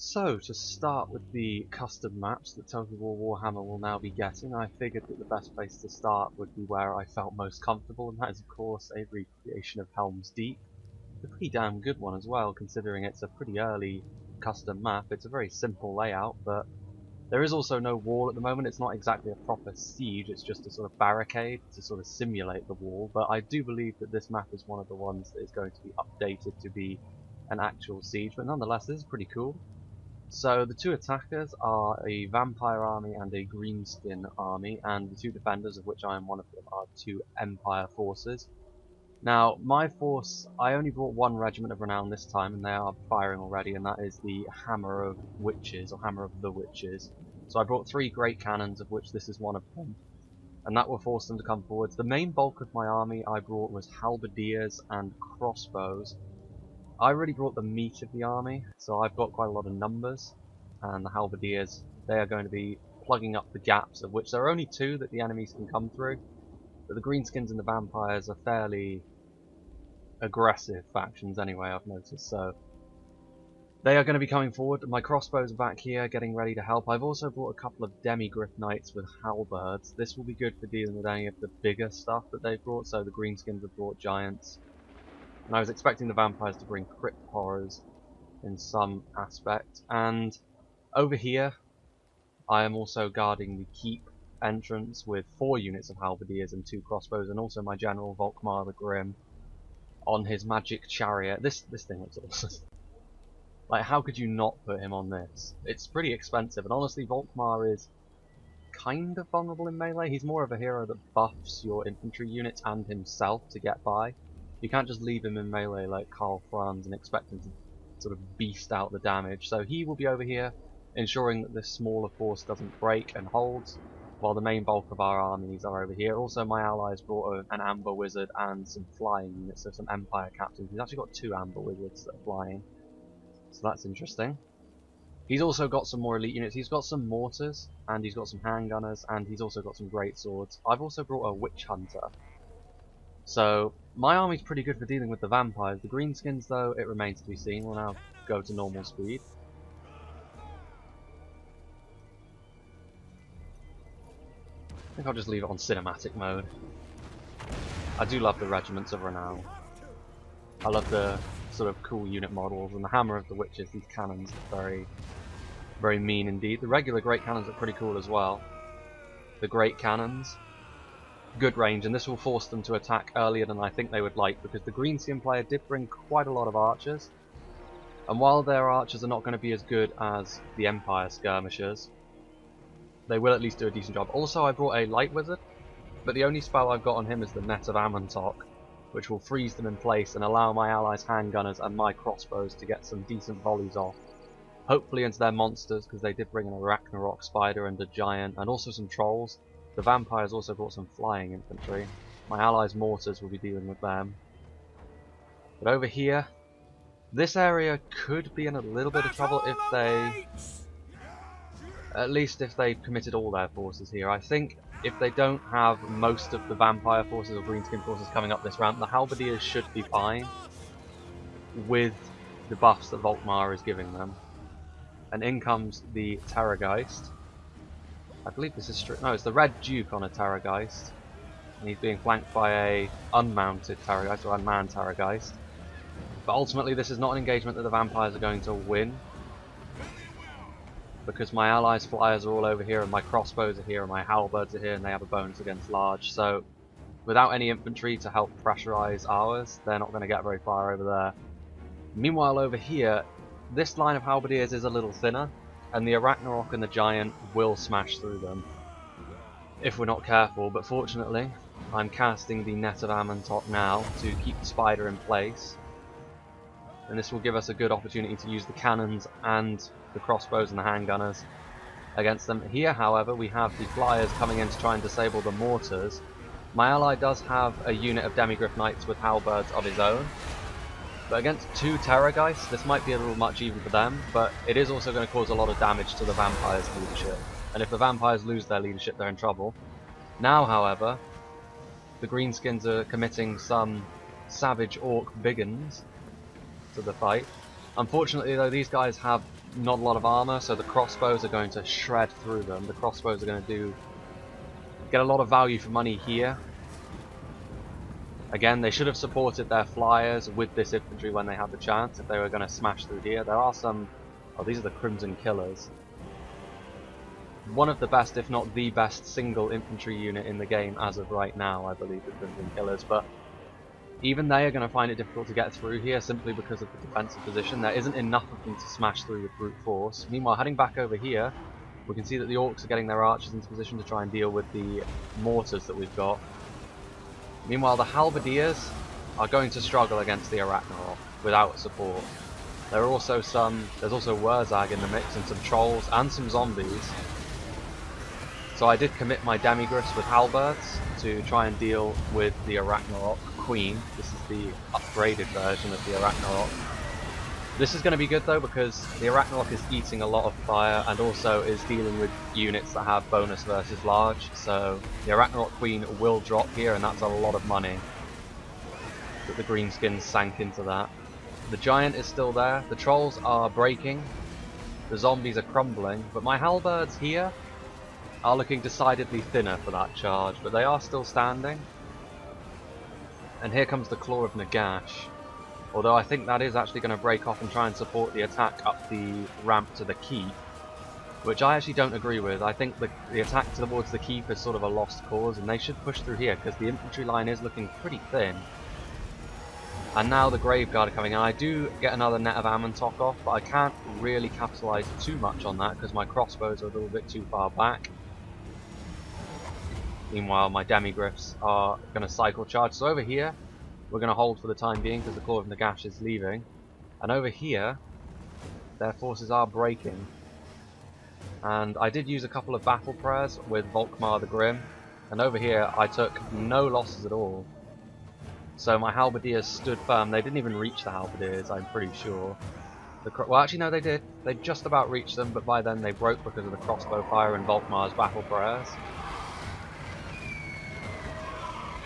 So, to start with the custom maps that Total War Warhammer will now be getting, I figured that the best place to start would be where I felt most comfortable, and that is of course a recreation of Helm's Deep. A pretty damn good one as well, considering it's a pretty early custom map. It's a very simple layout, but there is also no wall at the moment. It's not exactly a proper siege, it's just a sort of barricade to sort of simulate the wall, but I do believe that this map is one of the ones that is going to be updated to be an actual siege, but nonetheless this is pretty cool. So the two attackers are a vampire army and a greenskin army, and the two defenders, of which I am one of them, are two empire forces. Now, my force, I only brought one regiment of renown this time, and they are firing already, and that is the Hammer of Witches, or Hammer of the Witches. So I brought three great cannons, of which this is one of them, and that will force them to come forwards. The main bulk of my army I brought was halberdiers and crossbows. I really brought the meat of the army, so I've got quite a lot of numbers, and the halberdiers, they are going to be plugging up the gaps, of which there are only two that the enemies can come through, but the greenskins and the vampires are fairly aggressive factions anyway, I've noticed, so they are going to be coming forward. My crossbows are back here, getting ready to help. I've also brought a couple of demi-griff knights with halberds. This will be good for dealing with any of the bigger stuff that they've brought, so the greenskins have brought giants. And I was expecting the vampires to bring crypt horrors in some aspect. And over here, I am also guarding the keep entrance with 4 units of halberdiers and 2 crossbows, and also my general Volkmar the Grim on his magic chariot. This thing looks awesome. Like, how could you not put him on this? It's pretty expensive, and honestly, Volkmar is kind of vulnerable in melee. He's more of a hero that buffs your infantry units and himself to get by. You can't just leave him in melee like Karl Franz and expect him to sort of beast out the damage. So he will be over here, ensuring that this smaller force doesn't break and holds, while the main bulk of our armies are over here. Also, my allies brought an Amber Wizard and some flying units, so some Empire captains. He's actually got 2 Amber Wizards that are flying, so that's interesting. He's also got some more elite units. He's got some mortars, and he's got some handgunners, and he's also got some great swords. I've also brought a Witch Hunter. So my army's pretty good for dealing with the vampires. The greenskins, though, it remains to be seen. We'll now go to normal speed. I think I'll just leave it on cinematic mode. I do love the regiments of renown. I love the sort of cool unit models, and the Hammer of the Witches. These cannons are very, very mean indeed. The regular great cannons are pretty cool as well. The great cannons, good range, and this will force them to attack earlier than I think they would like, because the greenskin player did bring quite a lot of archers, and while their archers are not going to be as good as the Empire skirmishers, they will at least do a decent job. Also, I brought a light wizard, but the only spell I've got on him is the Net of Amontok, which will freeze them in place and allow my allies' handgunners and my crossbows to get some decent volleys off, hopefully into their monsters, because they did bring in a Ragnarok spider and a giant, and also some trolls. The vampires also brought some flying infantry. My allies' mortars will be dealing with them. But over here, this area could be in a little bit of trouble if they... at least if they've committed all their forces here. I think if they don't have most of the vampire forces or greenskin forces coming up this ramp, the halberdiers should be fine with the buffs that Volkmar is giving them. And in comes the Terrorgeist. I believe this is no, it's the Red Duke on a Terrorgeist, and he's being flanked by a unmounted Terrorgeist, or unmanned Terrorgeist. But ultimately this is not an engagement that the vampires are going to win, because my allies' flyers are all over here, and my crossbows are here, and my halberds are here, and they have a bonus against large. So without any infantry to help pressurize ours, they're not going to get very far over there. Meanwhile over here, this line of halberdiers is a little thinner, and the Ragnarok and the Giant will smash through them if we're not careful, but fortunately I'm casting the Net of Amontok now to keep the spider in place, and this will give us a good opportunity to use the cannons and the crossbows and the handgunners against them. Here, however, we have the flyers coming in to try and disable the mortars. My ally does have a unit of demigriff knights with halberds of his own, but against 2 Terrorgeists, this might be a little much even for them, but it is also going to cause a lot of damage to the vampires' leadership. And if the vampires lose their leadership, they're in trouble. Now, however, the greenskins are committing some savage orc biggins to the fight. Unfortunately, though, these guys have not a lot of armor, so the crossbows are going to shred through them. The crossbows are going to get a lot of value for money here. Again, they should have supported their flyers with this infantry when they had the chance, if they were going to smash through here. There are some... oh, these are the Crimson Killers. One of the best, if not the best, single infantry unit in the game as of right now, I believe, the Crimson Killers. But even they are going to find it difficult to get through here simply because of the defensive position. There isn't enough of them to smash through with brute force. Meanwhile, heading back over here, we can see that the Orcs are getting their archers into position to try and deal with the mortars that we've got. Meanwhile, the Halberdiers are going to struggle against the Arachnarok without support. There's also Wurzag in the mix, and some trolls and some zombies. So I did commit my demigriffs with halberds to try and deal with the Arachnarok Queen. This is the upgraded version of the Arachnarok. This is going to be good though, because the Arachnarok is eating a lot of fire and also is dealing with units that have bonus versus large. So the Arachnarok Queen will drop here, and that's a lot of money that the greenskins sank into that. The giant is still there. The trolls are breaking. The zombies are crumbling. But my halberds here are looking decidedly thinner for that charge, but they are still standing. And here comes the Claw of Nagash. Although I think that is actually going to break off and try and support the attack up the ramp to the keep, which I actually don't agree with. I think the attack towards the keep is sort of a lost cause, and they should push through here because the infantry line is looking pretty thin. And now the Graveguard are coming, and I do get another net of Ammontok off, but I can't really capitalise too much on that because my crossbows are a little bit too far back. Meanwhile, my demigriffs are going to cycle charge. So over here, we're going to hold for the time being because the Claw of Nagash is leaving. And over here, their forces are breaking. And I did use a couple of battle prayers with Volkmar the Grim. And over here, I took no losses at all. So my halberdiers stood firm. They didn't even reach the halberdiers, I'm pretty sure. Well, actually, no, they did. They just about reached them, but by then they broke because of the crossbow fire and Volkmar's battle prayers.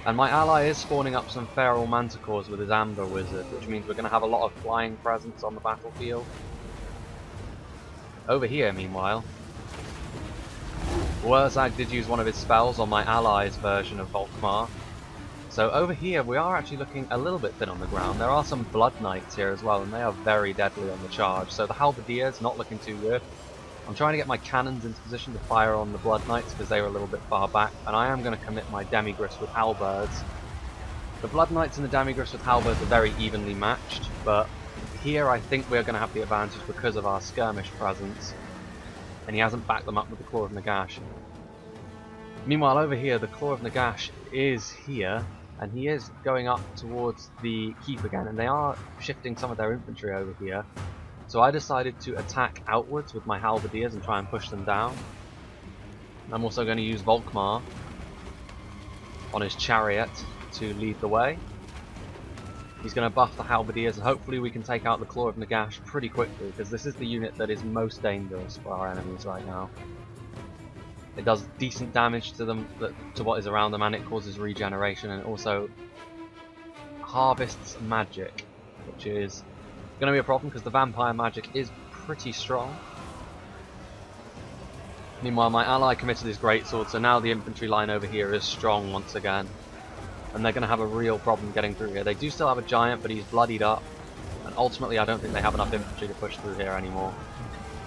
And my ally is spawning up some feral manticores with his Amber Wizard, which means we're going to have a lot of flying presence on the battlefield. Over here, meanwhile, Wurzag did use one of his spells on my ally's version of Volkmar. So over here, we are actually looking a little bit thin on the ground. There are some Blood Knights here as well, and they are very deadly on the charge. So the Halberdiers not looking too good. I'm trying to get my cannons into position to fire on the Blood Knights because they were a little bit far back, and I am going to commit my demigriffs with halberds. The Blood Knights and the demigriffs with halberds are very evenly matched, but here I think we're going to have the advantage because of our skirmish presence, and he hasn't backed them up with the Claw of Nagash. Meanwhile, over here, the Claw of Nagash is here, and he is going up towards the keep again, and they are shifting some of their infantry over here. So I decided to attack outwards with my halberdiers and try and push them down. I'm also going to use Volkmar on his chariot to lead the way. He's going to buff the halberdiers, and hopefully we can take out the Claw of Nagash pretty quickly, because this is the unit that is most dangerous for our enemies right now. It does decent damage to them, to what is around them, and it causes regeneration, and it also harvests magic, which is going to be a problem because the vampire magic is pretty strong. Meanwhile, my ally committed his greatsword, so now the infantry line over here is strong once again, and they're going to have a real problem getting through here. They do still have a giant, but he's bloodied up, and ultimately I don't think they have enough infantry to push through here anymore,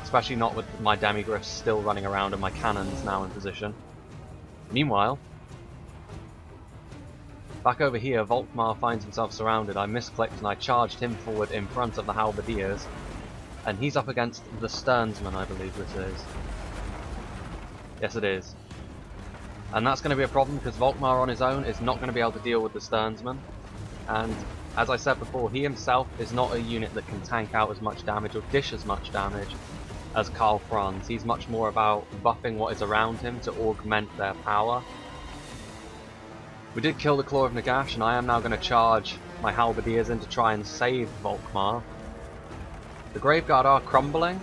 especially not with my demigriffs still running around and my cannons now in position. Meanwhile, back over here, Volkmar finds himself surrounded. I misclicked and I charged him forward in front of the halberdiers, and he's up against the Sternsman, I believe this is. Yes, it is. And that's going to be a problem because Volkmar on his own is not going to be able to deal with the Sternsman. And as I said before, he himself is not a unit that can tank out as much damage or dish as much damage as Karl Franz. He's much more about buffing what is around him to augment their power. We did kill the Claw of Nagash, and I am now going to charge my halberdiers in to try and save Volkmar. The Graveguard are crumbling,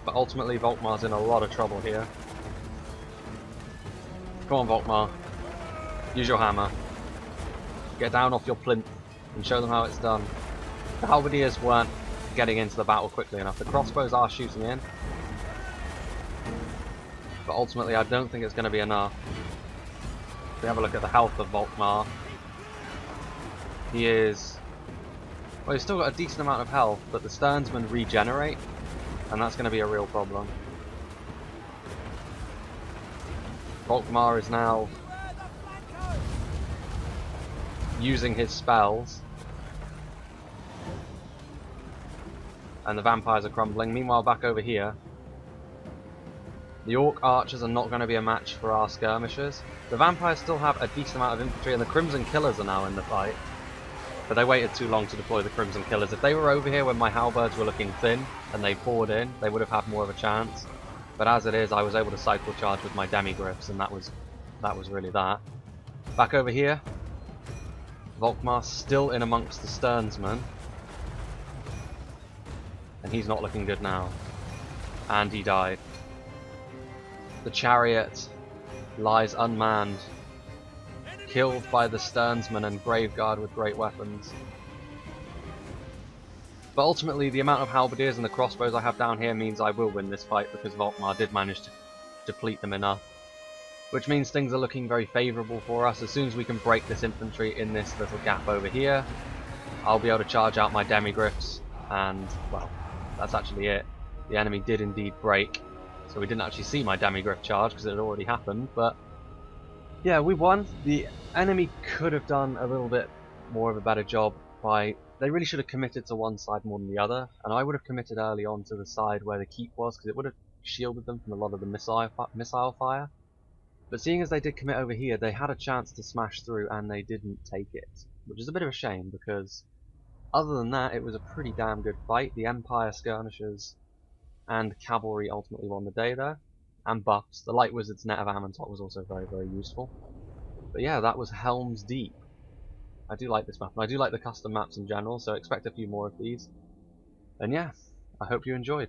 but ultimately Volkmar's in a lot of trouble here. Come on, Volkmar. Use your hammer. Get down off your plinth and show them how it's done. The halberdiers weren't getting into the battle quickly enough. The crossbows are shooting in, but ultimately I don't think it's going to be enough. If we have a look at the health of Volkmar, he is... well, he's still got a decent amount of health, but the Sternsmen regenerate, and that's going to be a real problem. Volkmar is now using his spells, and the vampires are crumbling. Meanwhile, back over here, the Orc archers are not going to be a match for our skirmishers. The vampires still have a decent amount of infantry, and the Crimson Killers are now in the fight. But they waited too long to deploy the Crimson Killers. If they were over here when my halberds were looking thin, and they poured in, they would have had more of a chance. But as it is, I was able to cycle charge with my demigriffs, and that was really that. Back over here, Volkmar still in amongst the Sternsmen, and he's not looking good now. And he died. The chariot lies unmanned, killed by the Sternsmen and Graveguard with great weapons. But ultimately, the amount of halberdiers and the crossbows I have down here means I will win this fight, because Volkmar did manage to deplete them enough. Which means things are looking very favourable for us. As soon as we can break this infantry in this little gap over here, I'll be able to charge out my demigriffs, and, well, that's actually it. The enemy did indeed break, so we didn't actually see my demigriff charge because it had already happened, but yeah, we won. The enemy could have done a little bit more of a better job by... they really should have committed to one side more than the other, and I would have committed early on to the side where the keep was, because it would have shielded them from a lot of the missile fire. But seeing as they did commit over here, they had a chance to smash through, and they didn't take it, which is a bit of a shame, because other than that, it was a pretty damn good fight. The Empire skirmishers and cavalry ultimately won the day there, and buffs. The Light Wizard's Net of Amantot was also very, very useful. But yeah, that was Helm's Deep. I do like this map, and I do like the custom maps in general, so expect a few more of these. And yeah, I hope you enjoyed.